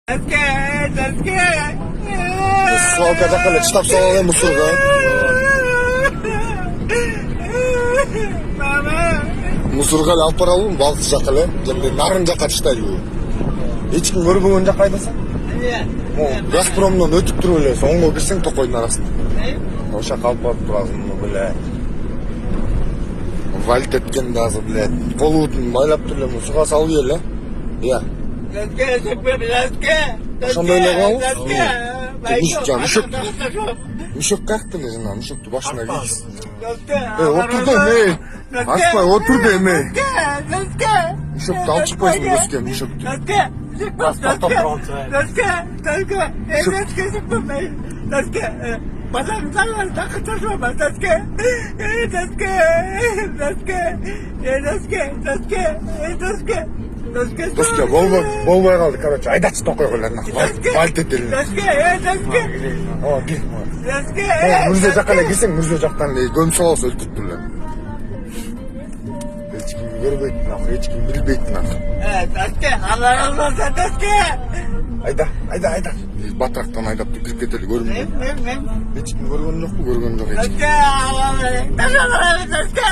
Свалка жаққа эле штаб салалы мусорго. Мусорго эле алып баралыбы, балык жакка эле, жана нарын жакка таштайлыбы. Эч ким көрбөгөн жакка айдасаң? Газпромдон өтүп туруп эле соңго кирсең токойдун арасында. Ошо калып барып турасың, биле. Вальт эткен дагы, биле. Колун майлап туруп эле суга салып эле. Иә. Ошондой эле кылабыз. Мишок каяктан эле жана мишокту башына кийгиз. Отур да эме. Аспай отур да эме. Мишокту алып чыкпайсың көзгө мишокту. Доска, болбой калды, короче, айдачы токой койлар нахуй. Вальт этелин. О, кел. Мурзе жакка эле кирсең, мурзе жактан эле көмүп салабыз өлтүрүп эле. Эч ким көрбөйт нахуй, эч ким билбейт нахуй. Доска, алар болсо доска. Айда. Батырактан айдап кирип кетели, көрүнбөй. Эч ким көргөн жокпу, көргөн жок эч ким. Доска.